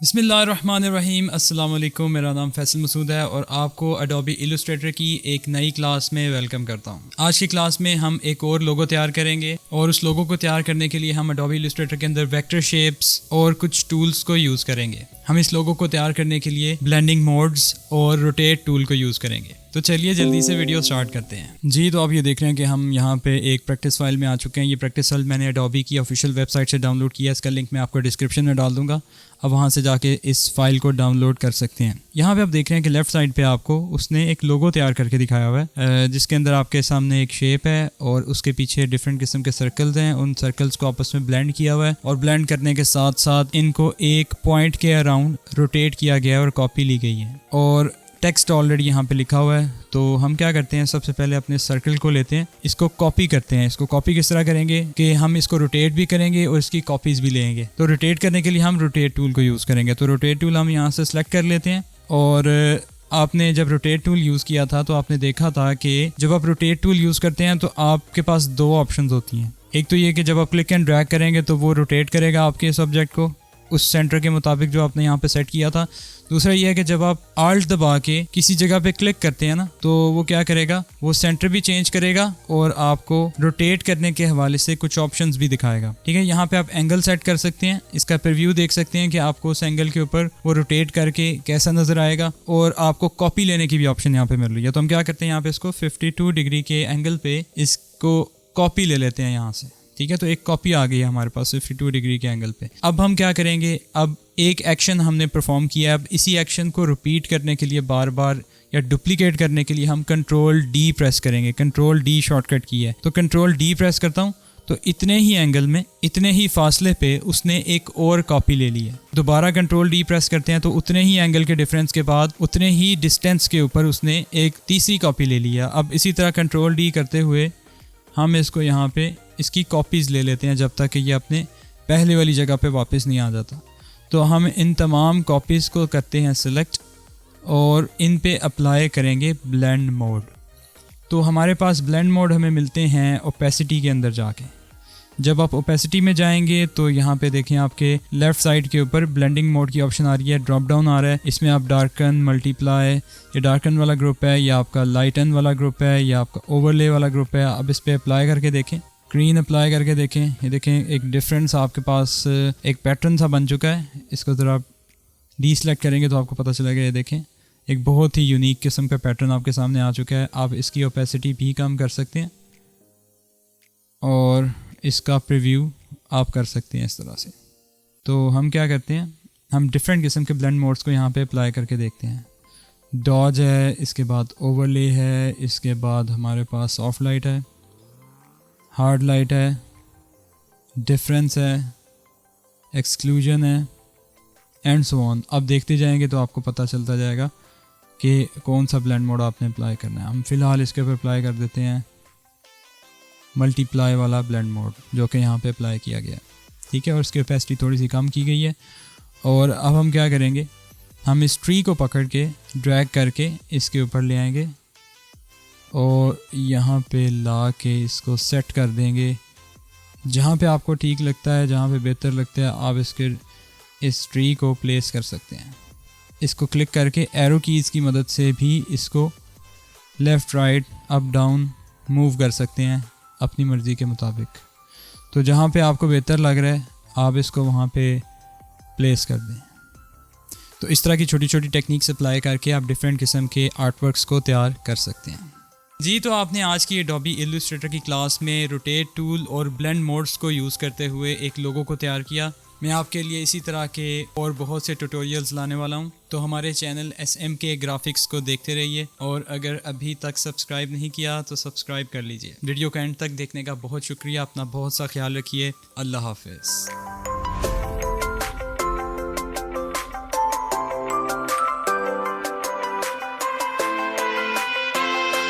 बिस्मिल्लाहिर्रहमानिर्रहीम। अस्सलाम वालेकुम। मेरा नाम फैसल मसूद है और आपको एडोबी इलस्ट्रेटर की एक नई क्लास में वेलकम करता हूँ। आज की क्लास में हम एक और लोगो तैयार करेंगे और उस लोगो को तैयार करने के लिए हम एडोबी इलस्ट्रेटर के अंदर वेक्टर शेप्स और कुछ टूल्स को यूज़ करेंगे। हम इस लोगो को तैयार करने के लिए ब्लेंडिंग मोड्स और रोटेट टूल को यूज़ करेंगे। तो चलिए जल्दी से वीडियो स्टार्ट करते हैं। जी, तो आप ये देख रहे हैं कि हम यहाँ पे एक प्रैक्टिस फाइल में आ चुके हैं। ये प्रैक्टिस फाइल मैंने एडोबी की ऑफिशियल वेबसाइट से डाउनलोड किया है। इसका लिंक मैं आपको डिस्क्रिप्शन में डाल दूंगा। अब वहाँ से जाके इस फाइल को डाउनलोड कर सकते हैं। यहाँ पे आप देख रहे हैं कि लेफ़्ट साइड पे आपको उसने एक लोगो तैयार करके दिखाया हुआ है, जिसके अंदर आपके सामने एक शेप है और उसके पीछे डिफरेंट किस्म के सर्कल्स हैं। उन सर्कल्स को आपस में ब्लेंड किया हुआ है और ब्लेंड करने के साथ साथ इनको एक पॉइंट के अराउंड रोटेट किया गया है और कॉपी ली गई है और टेक्स्ट ऑलरेडी यहाँ पे लिखा हुआ है। तो हम क्या करते हैं, सबसे पहले अपने सर्कल को लेते हैं, इसको कॉपी करते हैं। इसको कॉपी किस तरह करेंगे कि हम इसको रोटेट भी करेंगे और इसकी कॉपीज़ भी लेंगे। तो रोटेट करने के लिए हम रोटेट टूल को यूज़ करेंगे। तो रोटेट टूल हम यहाँ से सेलेक्ट कर लेते हैं और आपने जब रोटेट टूल यूज़ किया था तो आपने देखा था कि जब आप रोटेट टूल यूज़ करते हैं तो आपके पास दो ऑप्शंस होती हैं। एक तो ये कि जब आप क्लिक एंड ड्रैग करेंगे तो वो रोटेट करेगा आपके इस ऑब्जेक्ट को उस सेंटर के मुताबिक जो आपने यहाँ पे सेट किया था। दूसरा ये है कि जब आप आल्ट दबा के किसी जगह पे क्लिक करते हैं ना, तो वो क्या करेगा, वो सेंटर भी चेंज करेगा और आपको रोटेट करने के हवाले से कुछ ऑप्शंस भी दिखाएगा। ठीक है, यहाँ पे आप एंगल सेट कर सकते हैं, इसका प्रीव्यू देख सकते हैं कि आपको उस एंगल के ऊपर वो रोटेट करके कैसा नजर आएगा और आपको कॉपी लेने की भी ऑप्शन यहाँ पे मिल रही है। तो हम क्या करते हैं, यहाँ पे इसको 52 डिग्री के एंगल पे इसको कॉपी ले लेते हैं यहाँ से। ठीक है, तो एक कॉपी आ गई है हमारे पास 52 डिग्री के एंगल पे। अब हम क्या करेंगे, अब एक एक्शन हमने परफॉर्म किया, अब इसी एक्शन को रिपीट करने के लिए बार बार या डुप्लीकेट करने के लिए हम कंट्रोल डी प्रेस करेंगे। कंट्रोल डी शॉर्टकट की है, तो कंट्रोल डी प्रेस करता हूँ तो इतने ही एंगल में इतने ही फासले पे उसने एक और कॉपी ले ली है। दोबारा कंट्रोल डी प्रेस करते हैं तो उतने ही एंगल के डिफरेंस के बाद उतने ही डिस्टेंस के ऊपर उसने एक तीसरी कॉपी ले ली है। अब इसी तरह कंट्रोल डी करते हुए हम इसको यहाँ पे इसकी कॉपीज़ ले लेते हैं जब तक कि ये अपने पहले वाली जगह पे वापस नहीं आ जाता। तो हम इन तमाम कॉपीज़ को करते हैं सिलेक्ट और इन पे अप्लाई करेंगे ब्लेंड मोड। तो हमारे पास ब्लेंड मोड हमें मिलते हैं ओपेसिटी के अंदर जाके। जब आप ओपेसिटी में जाएंगे तो यहाँ पे देखें आपके लेफ़्ट साइड के ऊपर ब्लेंडिंग मोड की ऑप्शन आ रही है, ड्रॉप डाउन आ रहा है। इसमें आप डार्कन, मल्टीप्लाई, ये डार्कन वाला ग्रुप है या आपका लाइटन वाला ग्रुप है या आपका ओवरले वाला ग्रुप है। अब इस पर अप्लाई करके देखें, ग्रीन अप्लाई करके देखें, ये देखें एक डिफरेंस आपके पास एक पैटर्न सा बन चुका है। इसको ज़रा आप डी सेलेक्ट करेंगे तो आपको पता चलेगा, ये देखें एक बहुत ही यूनिक किस्म का पैटर्न आपके सामने आ चुका है। आप इसकी ओपेसिटी भी कम कर सकते हैं और इसका प्रीव्यू आप कर सकते हैं इस तरह से। तो हम क्या करते हैं, हम डिफरेंट किस्म के ब्लेंड मोड्स को यहाँ पे अप्लाई करके देखते हैं। डॉज है, इसके बाद ओवरले है, इसके बाद हमारे पास सॉफ्ट लाइट है, हार्ड लाइट है, डिफरेंस है, एक्सक्लूजन है एंड सो ऑन। अब देखते जाएंगे तो आपको पता चलता जाएगा कि कौन सा ब्लेंड मोड आपने अप्लाई करना है। हम फ़िलहाल इसके ऊपर अप्लाई कर देते हैं मल्टीप्लाई वाला ब्लेंड मोड जो कि यहाँ पे अप्लाई किया गया। ठीक है, और इसकी ओपेसिटी थोड़ी सी कम की गई है। और अब हम क्या करेंगे, हम इस ट्री को पकड़ के ड्रैग करके इसके ऊपर ले आएंगे और यहाँ पे ला के इसको सेट कर देंगे जहाँ पे आपको ठीक लगता है, जहाँ पे बेहतर लगता है आप इस ट्री को प्लेस कर सकते हैं। इसको क्लिक करके एरो कीज़ की मदद से भी इसको left right up down move कर सकते हैं अपनी मर्ज़ी के मुताबिक। तो जहाँ पे आपको बेहतर लग रहा है आप इसको वहाँ पे प्लेस कर दें। तो इस तरह की छोटी छोटी टेक्निक्स अप्लाई करके आप डिफरेंट किस्म के आर्ट वर्क्स को तैयार कर सकते हैं। जी, तो आपने आज की एडोबी इलस्ट्रेटर की क्लास में रोटेट टूल और ब्लेंड मोड्स को यूज़ करते हुए एक लोगो को तैयार किया। मैं आपके लिए इसी तरह के और बहुत से ट्यूटोरियल्स लाने वाला हूं। तो हमारे चैनल SMK ग्राफिक्स को देखते रहिए और अगर अभी तक सब्सक्राइब नहीं किया तो सब्सक्राइब कर लीजिए। वीडियो का एंड तक देखने का बहुत शुक्रिया। अपना बहुत सा ख्याल रखिए। अल्लाह हाफिज़।